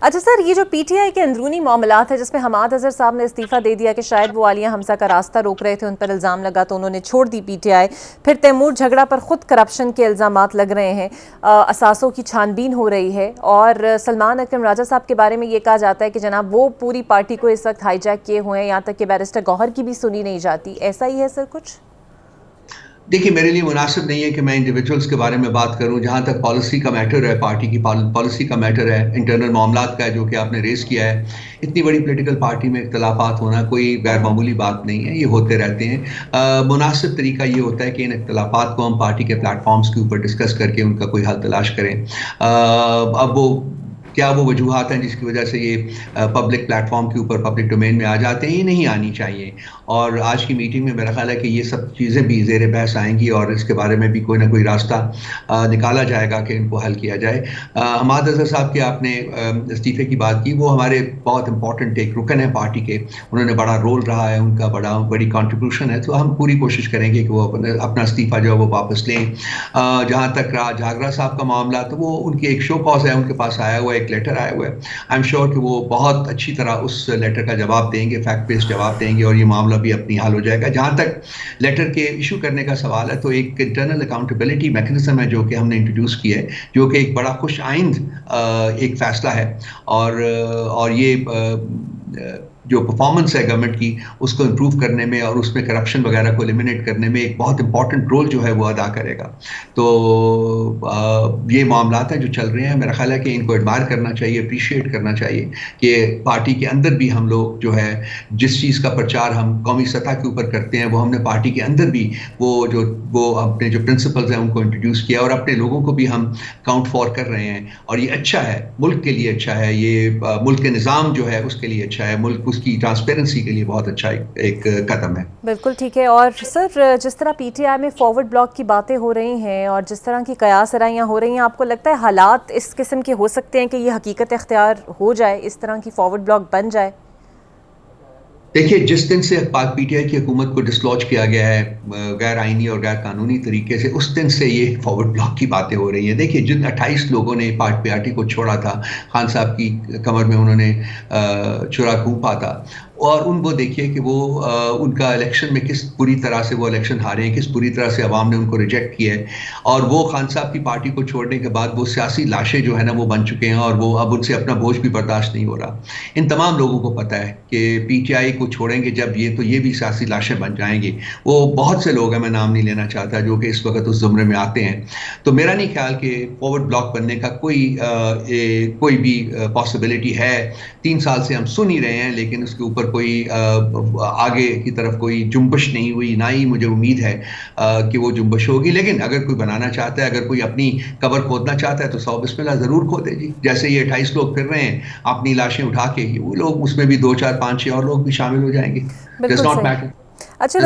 اچھا سر، یہ جو پی ٹی آئی کے اندرونی معاملات ہیں جس میں حماد اظہر صاحب نے استعفیٰ دے دیا کہ شاید وہ عالیہ حمزہ کا راستہ روک رہے تھے، ان پر الزام لگا تو انہوں نے چھوڑ دی پی ٹی آئی، پھر تیمور جھگڑا پر خود کرپشن کے الزامات لگ رہے ہیں، اثاثوں کی چھان بین ہو رہی ہے، اور سلمان اکرم راجہ صاحب کے بارے میں یہ کہا جاتا ہے کہ جناب وہ پوری پارٹی کو اس وقت ہائی جیک کیے ہوئے ہیں، یہاں تک کہ بیرسٹر گوہر کی بھی سنی نہیں جاتی. ایسا ہی ہے سر کچھ؟ دیکھیے، میرے لیے مناسب نہیں ہے کہ میں انڈیویجولز کے بارے میں بات کروں. جہاں تک پالیسی کا میٹر ہے، پارٹی کی پالیسی کا میٹر ہے، انٹرنل معاملات کا ہے جو کہ آپ نے ریز کیا ہے، اتنی بڑی پولیٹیکل پارٹی میں اختلافات ہونا کوئی غیر معمولی بات نہیں ہے، یہ ہوتے رہتے ہیں. مناسب طریقہ یہ ہوتا ہے کہ ان اختلافات کو ہم پارٹی کے پلیٹ فارمز کے اوپر ڈسکس کر کے ان کا کوئی حل تلاش کریں. اب وہ کیا وہ وجوہات ہیں جس کی وجہ سے یہ پبلک پلیٹ فارم کے اوپر پبلک ڈومین میں آ جاتے ہیں، یہ نہیں آنی چاہیے. اور آج کی میٹنگ میں میرا خیال ہے کہ یہ سب چیزیں بھی زیر بحث آئیں گی اور اس کے بارے میں بھی کوئی نہ کوئی راستہ نکالا جائے گا کہ ان کو حل کیا جائے. حماد اظہر صاحب کے آپ نے استعفے کی بات کی، وہ ہمارے بہت امپورٹنٹ ایک رکن ہے پارٹی کے، انہوں نے بڑا رول رہا ہے، ان کا بڑی کنٹریبیوشن ہے، تو ہم پوری کوشش کریں گے کہ وہ اپنا استعفیٰ جو ہے وہ واپس لیں. جہاں تک جھاگرا صاحب کا معاملہ، تو وہ ان کی ایک شو کاز ہے، ان کے پاس آیا ہوا ہے، ایک لیٹر آیا ہوا ہے. آئی ایم شیور کہ وہ بہت اچھی طرح اس لیٹر کا جواب دیں گے، فیکٹ بیسڈ جواب دیں گے، اور یہ معاملہ بھی اپنی حل ہو جائے گا. جہاں تک لیٹر کے ایشو کرنے کا سوال ہے، تو ایک انٹرنل اکاؤنٹیبلٹی میکنزم ہے جو کہ ہم نے انٹروڈیوس کیا ہے، جو کہ ایک بڑا خوش آئند ایک فیصلہ ہے. اور یہ جو پرفارمنس ہے گورنمنٹ کی، اس کو امپروو کرنے میں اور اس میں کرپشن وغیرہ کو ایلیمنیٹ کرنے میں ایک بہت امپورٹنٹ رول جو ہے وہ ادا کرے گا. تو یہ معاملات ہیں جو چل رہے ہیں، میرا خیال ہے کہ ان کو ایڈمائر کرنا چاہیے، اپریشیٹ کرنا چاہیے کہ پارٹی کے اندر بھی ہم لوگ جو ہے جس چیز کا پرچار ہم قومی سطح کے اوپر کرتے ہیں، وہ ہم نے پارٹی کے اندر بھی وہ اپنے جو پرنسپلز ہیں ان کو انٹروڈیوس کیا، اور اپنے لوگوں کو بھی ہم کاؤنٹ فار کر رہے ہیں. اور یہ اچھا ہے، ملک کے لیے اچھا ہے، یہ ملک کے نظام جو ہے اس کے لیے اچھا ہے، ملک اس کی ٹرانسپیرنسی کے لیے بہت اچھا ایک قدم ہے. بالکل ٹھیک ہے. اور سر، جس طرح پی ٹی آئی میں فارورڈ بلاک کی باتیں ہو رہی ہیں اور جس طرح کی قیاس آرائیاں ہو رہی ہیں، آپ کو لگتا ہے حالات اس قسم کے ہو سکتے ہیں کہ یہ حقیقت اختیار ہو جائے، اس طرح کی فارورڈ بلاک بن جائے؟ دیکھیے، جس دن سے پاک پی ٹی آئی کی حکومت کو ڈسلوج کیا گیا ہے غیر آئینی اور غیر قانونی طریقے سے، اس دن سے یہ فارورڈ بلاک کی باتیں ہو رہی ہیں. دیکھیے، جن 28 لوگوں نے پارٹی کو چھوڑا تھا، خان صاحب کی کمر میں انہوں نے چھرا گھونپا تھا، اور ان کو دیکھیے کہ وہ ان کا الیکشن میں کس بری طرح سے وہ الیکشن ہارے ہیں، کس بری طرح سے عوام نے ان کو ریجیکٹ کیا ہے. اور وہ خان صاحب کی پارٹی کو چھوڑنے کے بعد وہ سیاسی لاشیں جو ہے نا وہ بن چکے ہیں، اور وہ اب ان سے اپنا بوجھ بھی برداشت نہیں ہو رہا. ان تمام لوگوں کو پتہ ہے کہ پی ٹی آئی کو چھوڑیں گے جب یہ، تو یہ بھی سیاسی لاشیں بن جائیں گے. وہ بہت سے لوگ ہیں، میں نام نہیں لینا چاہتا، جو کہ اس وقت اس زمرے میں آتے ہیں. تو میرا نہیں خیال کہ فارورڈ بلاک بننے کا کوئی بھی پاسبلٹی ہے. 3 سال سے ہم سن ہی رہے ہیں، لیکن اس کے اوپر کوئی آگے کی طرف کوئی جنبش نہیں ہوئی، نہ ہی مجھے امید ہے کہ وہ جنبش ہوگی. لیکن اگر کوئی بنانا چاہتا ہے، اگر کوئی اپنی قبر کھودنا چاہتا ہے، تو 100 بسم اللہ ضرور کھودے جی. جیسے یہ 28 لوگ پھر رہے ہیں اپنی لاشیں اٹھا کے، وہ لوگ اس میں بھی 2 4 5 6 اور لوگ بھی شامل ہو جائیں گے. Does بالکل not صحیح. matter. اچھا